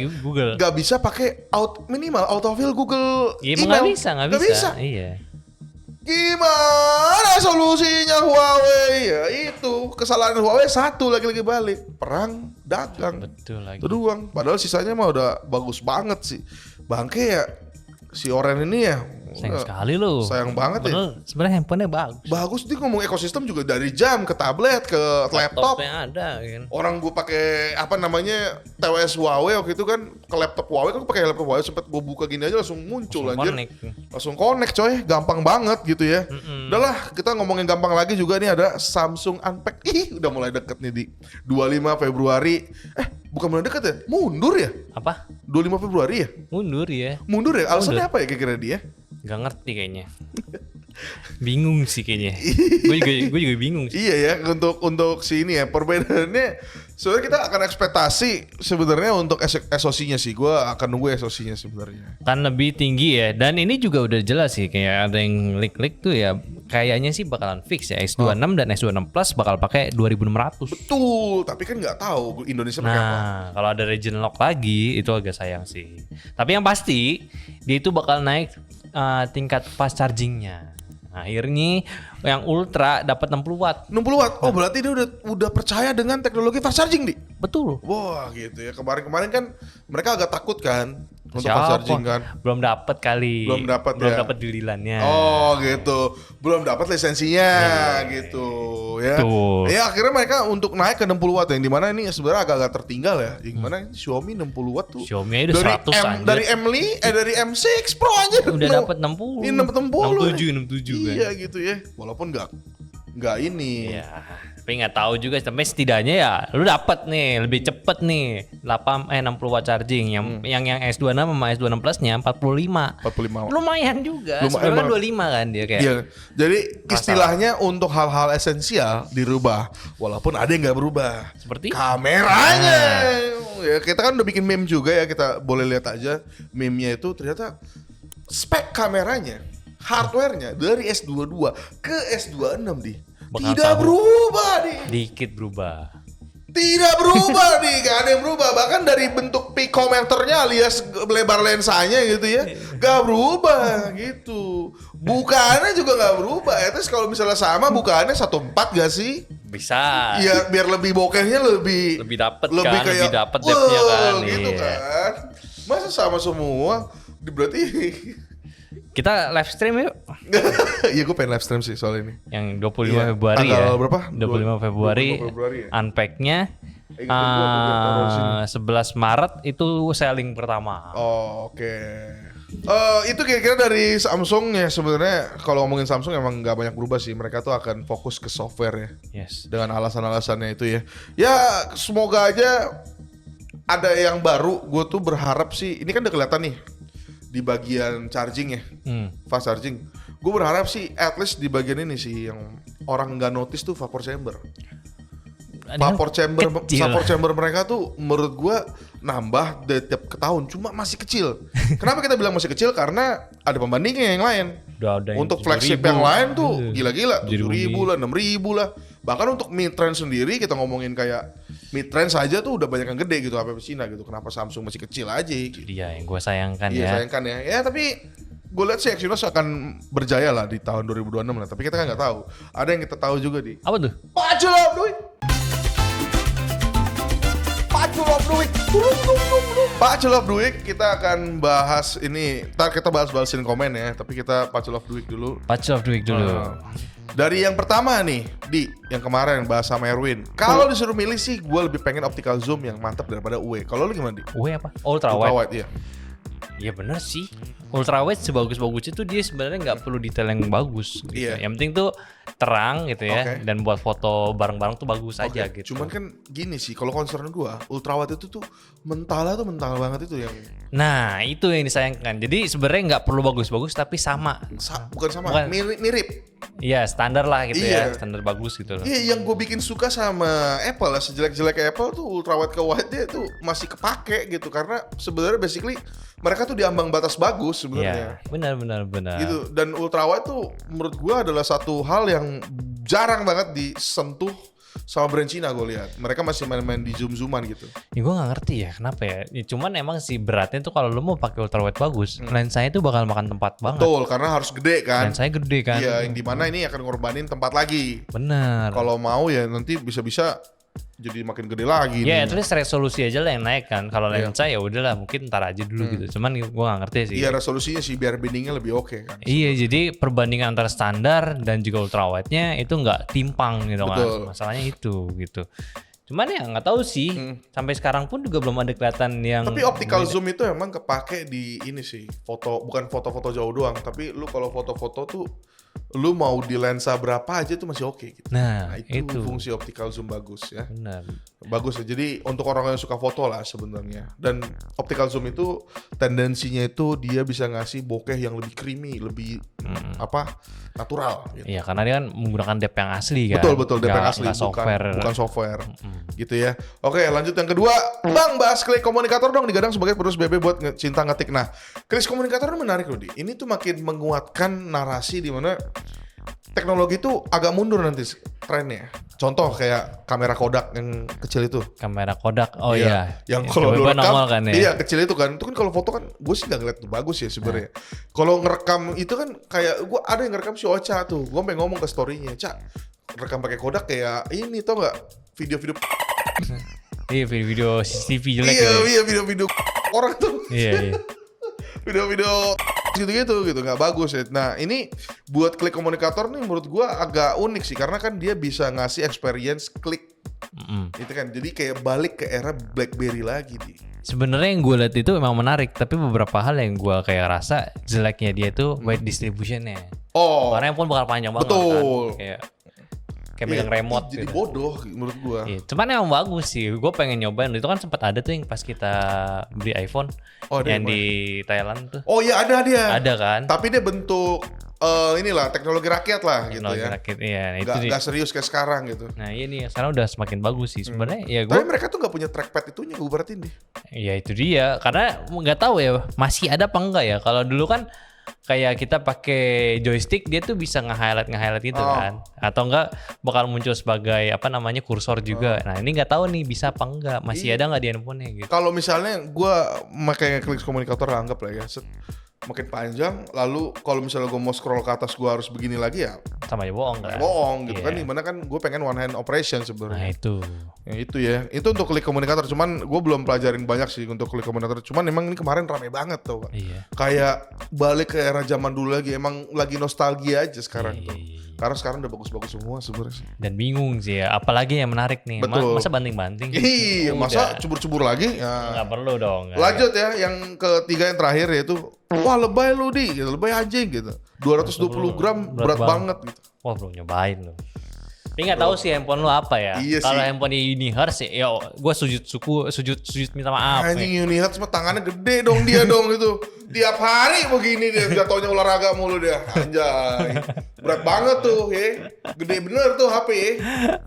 gak bisa pakai minimal autofill Google email. Gak bisa. Iya. Gimana solusinya Huawei? Ya itu kesalahan Huawei satu lagi balik perang dagang. Betul lagi. Itu doang. Padahal sisanya mah udah bagus banget sih. Bangke ya si Oren ini ya. Sayang sekali lu. Sayang banget ya. Sebenarnya handphonenya bagus. Bagus, dia ngomong ekosistem juga dari jam ke tablet ke laptop. Yang ada kan. Orang gue pakai TWS Huawei waktu itu kan ke laptop Huawei, kan gue pakai laptop Huawei sempet gue buka gini aja langsung muncul anjir. Langsung connect coy, gampang banget gitu ya. Udahlah, kita ngomongin gampang lagi juga nih ada Samsung Unpack. Udah mulai deket nih di 25 Februari. Bukan mulai deket ya? Mundur ya? Apa? 25 Februari ya? Mundur ya? Alasannya apa ya kira-kira dia? Gak ngerti kayaknya. Bingung sih kayaknya. Gue juga bingung sih. Iya ya, untuk si ini ya perbedaannya. Sebenarnya kita akan ekspektasi sebenarnya untuk SoC-nya sih. Gue akan nunggu SoC-nya sebenarnya. Kan lebih tinggi ya. Dan ini juga udah jelas sih, kayak ada yang leak tuh ya. Kayaknya sih bakalan fix ya. S26 dan S26 Plus bakal pakai 2600. Betul, tapi kan nggak tahu Indonesia pakai apa. Nah, kalau ada region lock lagi itu agak sayang sih. Tapi yang pasti dia itu bakal naik tingkat fast chargingnya. Akhirnya yang ultra dapat 60 watt. 60 watt. Oh, berarti dia udah percaya dengan teknologi fast charging, Di. Betul. Wah, gitu ya. Kemarin kan mereka agak takut kan untuk fast charging kan. Belum dapat kali. Belum dapat dililannya. Oh, gitu. Belum dapat lisensinya gitu ya. Tuh. Ya akhirnya mereka untuk naik ke 60 watt yang dimana ini sebenarnya agak-agak tertinggal ya. Yang mana Xiaomi 60 watt tuh. Xiaomi udah 100 anjir. Dari M6 Pro anjir. Udah dapat 60. Ini 60. 67 kan. Iya gitu ya. Walaupun enggak ini. Iya. Tapi nggak tahu juga, tapi setidaknya ya lu dapat nih lebih cepet nih 60 watt charging yang S26 sama S26 Plus-nya 45. Lumayan juga. Sebenarnya 25 kan dia kayak. Iya. Jadi istilahnya untuk hal-hal esensial dirubah walaupun ada yang nggak berubah. Seperti kameranya. Ya, kita kan udah bikin meme juga ya, kita boleh lihat aja meme-nya itu ternyata spek kameranya, hardware-nya dari S22 ke S26 tidak berubah dikit berubah. Tidak berubah gak ada yang berubah. Bahkan dari bentuk pikometernya alias lebar lensanya gitu ya, gak berubah gitu. Bukaannya juga gak berubah. Terus kalau misalnya sama bukaannya 1.4 gak sih? Bisa. Iya, biar lebih bokehnya lebih dapet kan, lebih dapet depth-nya kan. Gitu kan. Masa sama semua? Berarti kita live stream yuk. Iya, gue pengen live stream sih soal ini. Yang 25 Februari ya. Tanggal berapa? 25 Februari ya? Unpack-nya 11 Maret itu selling pertama. Oh, oke. Itu kira-kira dari Samsung ya. Sebenarnya kalau ngomongin Samsung emang nggak banyak berubah sih. Mereka tuh akan fokus ke software ya. Yes. Dengan alasan-alasannya itu ya. Ya semoga aja ada yang baru. Gue tuh berharap sih. Ini kan udah kelihatan nih di bagian charging ya, fast charging. Gue berharap sih at least di bagian ini sih yang orang nggak notice tuh vapor chamber. Vapor chamber mereka tuh menurut gue nambah dari tiap ke tahun, cuma masih kecil. Kenapa kita bilang masih kecil? Karena ada pembandingnya yang lain. Untuk flagship yang lain tuh gila-gila, 7.000 lah, 6.000 lah. Bahkan untuk mid-range sendiri kita ngomongin kayak mid-range saja tuh udah banyak yang gede gitu, apa Cina gitu. Kenapa Samsung masih kecil aja gitu. Iya yang gue sayangkan ya. Iya sayangkan ya. Ya tapi gue lihat sih Exynos akan berjaya lah di tahun 2026 lah. Tapi kita kan nggak tahu. Ada yang kita tahu juga di. Apa tuh? Pacul of the Week. Pacul of the Week. Kita akan bahas ini. Ntar kita bahas-bahasin komen ya. Tapi kita Pacul of the Week dulu. Pacul of the Week dulu. Dari yang pertama nih, yang kemarin bahas sama Erwin. Kalau disuruh milih sih, gue lebih pengen optical zoom yang mantap daripada UE. Kalau lu gimana, Di? UE apa? Ultra wide. Iya. Iya bener sih. Ultra wide sebagus-bagusnya tuh dia sebenarnya nggak perlu detail yang bagus. Gitu. Iya. Yang penting tuh terang gitu ya. Dan buat foto bareng-bareng tuh bagus aja gitu. Cuman kan gini sih, kalau concern gue, ultra wide itu tuh mental banget itu yang. Nah itu yang disayangkan. Jadi sebenarnya nggak perlu bagus-bagus tapi sama. Bukan. Mirip. Iya standar lah gitu ya, standar bagus gitu loh. Iya yang gue bikin suka sama Apple lah, sejelek-jelek Apple tuh ultra wide ke wide dia tuh masih kepake gitu. Karena sebenarnya basically mereka tuh diambang batas bagus sebenarnya. Iya benar. Gitu. Dan ultra wide tuh menurut gue adalah satu hal yang jarang banget disentuh sama brand Cina gue lihat. Mereka masih main-main di zoom-zooman gitu. Ya gue gak ngerti ya kenapa ya. Cuman emang sih beratnya tuh kalau lu mau pakai ultra wide bagus, lensanya tuh bakal makan tempat banget. Betul, karena harus gede kan. Lensanya gede kan. Iya, yang dimana ini akan ngorbanin tempat lagi. Bener. Kalau mau ya nanti bisa-bisa jadi makin gede lagi. Ya, at least resolusi aja lah yang naik kan. Kalau lensa ya udahlah mungkin ntar aja dulu gitu. Cuman gue gak ngerti sih. Iya, resolusinya sih biar bindingnya lebih oke kan. Iya, jadi perbandingan antara standar dan juga ultra wide-nya itu nggak timpang gitu. Betul. Kan. Masalahnya itu gitu. Cuman ya nggak tahu sih. Sampai sekarang pun juga belum ada kelihatan yang. Tapi optical zoom itu emang kepake di ini sih. Bukan foto-foto jauh doang. Tapi lu kalau foto-foto tuh lu mau di lensa berapa aja tuh masih oke gitu. Nah itu fungsi optical zoom bagus ya. Benar. Bagus ya. Jadi untuk orang yang suka foto lah sebenarnya. Dan optical zoom itu tendensinya itu dia bisa ngasih bokeh yang lebih creamy, lebih natural. Gitu. Iya karena dia kan menggunakan depth yang asli kan. Betul depth yang asli bukan software. Gitu ya. Oke lanjut yang kedua, Bang bahas klik komunikator dong digadang sebagai penerus BB buat cinta ngetik. Nah klik komunikator menarik loh Di. Ini tuh makin menguatkan narasi di mana teknologi itu agak mundur nanti trennya. Contoh kayak kamera Kodak yang kecil itu. Kamera Kodak, oh iya. Yang kalau lu rekam, kan, ya? Iya kecil itu kan. Itu kan kalau foto kan, gue sih nggak ngeliat itu bagus ya sebenarnya. Kalau ngerekam itu kan kayak gue ada yang ngerekam si Ocha tuh. Gue pengen ngomong ke storynya, Cak, rekam pakai Kodak kayak ini tau nggak? Video-video. Iya video CCTV jelek. Iya video-video orang tuh. Iya. Video-video gitu nggak bagus ya. Nah ini buat klik komunikator nih menurut gua agak unik sih karena kan dia bisa ngasih experience klik itu kan jadi kayak balik ke era BlackBerry lagi di. Sebenarnya yang gue lihat itu memang menarik tapi beberapa hal yang gue kayak rasa jeleknya dia itu weight distributionnya. Warnanya pun bakal panjang banget. Betul. Kan? Kayak megang remote jadi gitu. Bodoh menurut gua. Iya, cuman emang bagus sih. Gue pengen nyobain. Itu kan sempat ada tuh yang pas kita beli iPhone yang di Thailand tuh. Oh iya ada dia. Ada kan? Tapi dia bentuk inilah teknologi rakyat lah teknologi gitu ya. Rakyat, iya. Nah, gak serius kayak sekarang gitu. Nah ini sekarang udah semakin bagus sih sebenarnya. Ya tapi mereka tuh gak punya trackpad itunya gue berarti nih. Ya itu dia. Karena nggak tahu ya masih ada apa enggak ya. Kalau dulu kan kayak kita pakai joystick dia tuh bisa nge-highlight gitu kan. Atau enggak bakal muncul sebagai apa namanya kursor juga. Nah ini nggak tahu nih bisa apa enggak. Masih ada nggak di handphonenya gitu. Kalau misalnya gue pakai klik komunikator anggap lah ya makin panjang lalu kalau misalnya gue mau scroll ke atas gue harus begini lagi ya sama aja bohong kan. Bohong gitu kan dimana kan gue pengen one hand operation sebenarnya. Nah itu. Ya itu ya. Itu untuk klik komunikator cuman gue belum pelajarin banyak sih untuk klik komunikator. Cuman emang ini kemarin rame banget tau kan. Iya. Kayak balik ke era zaman dulu lagi emang lagi nostalgia aja sekarang tuh. Karena sekarang udah bagus-bagus semua sebenarnya sih. Dan bingung sih ya, apalagi yang menarik nih. Betul. Masa banting-banting? Iya, masa cubur-cubur lagi? Ya. Nggak perlu dong. Lanjut ya, yang ketiga yang terakhir yaitu, wah lebay lu gitu, lebay anjing gitu. 220 gram berat banget gitu. Wah belum nyobain lu. Tapi nggak tahu sih handphone lu apa ya. Iya kalau handphone Unihertz ya gue sujud minta maaf. Anjing Unihertz mah tangannya gede dong dia dong itu. Tiap hari begini dia jatuhnya olahraga mulu dia. Anjay. Berat banget tuh ya. Gede bener tuh HP ya.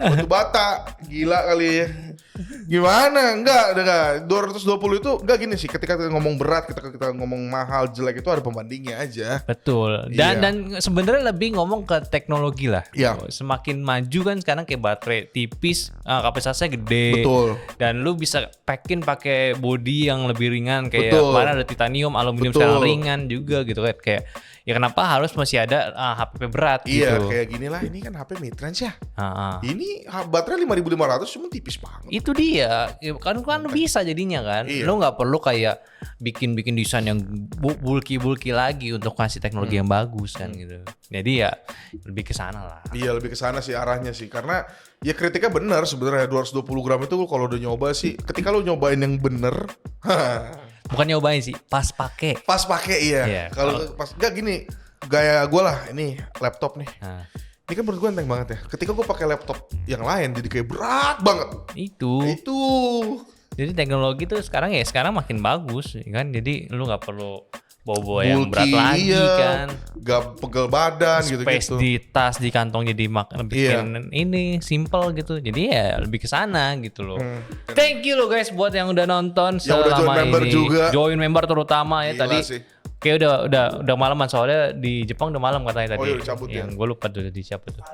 Batu bata. Gila kali ya. Gimana? Enggak 220 itu enggak gini sih. Ketika kita ngomong berat, kita ngomong mahal, jelek itu ada pembandingnya aja. Betul. Dan sebenarnya lebih ngomong ke teknologi lah. Iya. Semakin maju kan sekarang kayak baterai tipis, kapasitasnya gede. Betul. Dan lu bisa packin pakai body yang lebih ringan kayak kemarin ada titanium, aluminium sekarang ringan juga gitu kan. Kayak ya kenapa harus masih ada HP berat gitu. Iya kayak gini lah, ini kan HP mid-range ya. Ini baterai 5500 cuma tipis banget. Itu dia, kan bisa jadinya kan. Iya. Lo nggak perlu kayak bikin desain yang bulky lagi untuk kasih teknologi yang bagus kan gitu. Jadi ya lebih ke sana lah. Iya lebih ke sana sih arahnya sih, karena ya kritiknya benar sebenarnya 220 gram itu kalau udah nyoba sih, ketika lo nyobain yang bener. Bukan nyobain sih, pas pakai. Pas pakai iya. Kalau pas enggak gini, gaya gue lah ini laptop nih. Ini kan menurut gue enteng banget ya. Ketika gue pakai laptop yang lain jadi kayak berat banget. Itu. Jadi teknologi tuh sekarang makin bagus kan. Jadi lu nggak perlu bawa yang berat lagi kan. Gak pegel badan gitu. Space di tas, di kantong jadi bikin ini simple gitu. Jadi ya lebih ke sana gitu loh. Thank you lo guys buat yang udah nonton selama ini. Join member terutama ya. Gila tadi sih. Kayak udah malaman soalnya di Jepang udah malam katanya tadi. Oh iya dicabut ya. Gue lupa tuh dicabut tuh.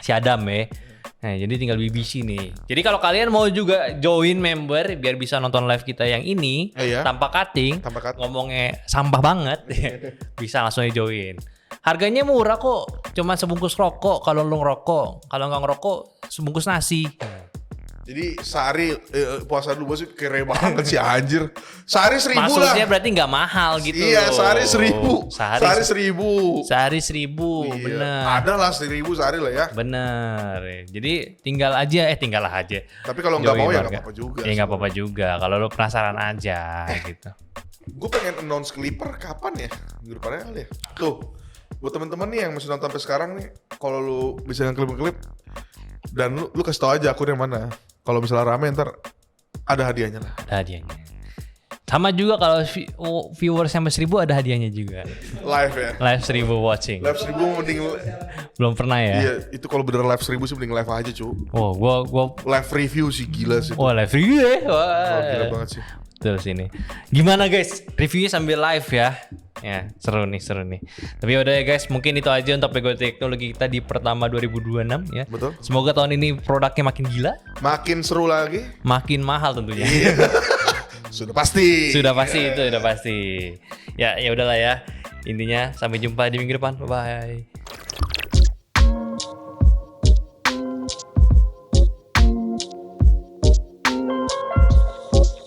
Si Adam ya. Nah, jadi tinggal BBC nih. Jadi kalau kalian mau juga join member biar bisa nonton live kita yang ini tanpa cutting, ngomongnya sampah banget, bisa langsung join. Harganya murah kok, cuma sebungkus rokok kalau lu ngerokok. Kalau nggak ngerokok, sebungkus nasi. Jadi sehari puasa dulu sih kere banget sih anjir. Sehari 1.000 lah. Maksudnya berarti nggak mahal gitu. Iya sehari 1.000. Sehari 1.000 bener. Ada lah 1.000 sehari lah ya. Bener. Jadi tinggal aja. Tapi kalau nggak mau ya nggak apa-apa juga. Ya nggak apa-apa juga. Kalau lo penasaran aja gitu. Gue pengen announce Clipper kapan ya? Minggu depannya kali ya. Tuh buat teman-teman nih yang masih nonton sampai sekarang nih, kalau lu bisa ngeklip dan lu kasih tau aja akun yang mana. Kalau misalnya rame ntar ada hadiahnya lah. Ada hadiahnya. Sama juga kalau viewers sampai 1.000 ada hadiahnya juga. Live ya? Live 1.000 watching. Live 1.000 mending... Belum pernah ya? Iya, itu kalau bener live 1.000 sih mending live aja cu. Oh, gua live review sih gila sih. Oh, live review ya? Wah. Gila banget sih. Terus ini. Gimana guys? Reviewnya sambil live ya. Ya, seru nih. Tapi udah ya guys, mungkin itu aja untuk Pego Teknologi kita di pertama 2026 ya. Betul. Semoga tahun ini produknya makin gila, makin seru lagi, makin mahal tentunya. Iya. Sudah pasti. Itu udah pasti. Ya udahlah ya. Intinya sampai jumpa di minggu depan. Bye bye.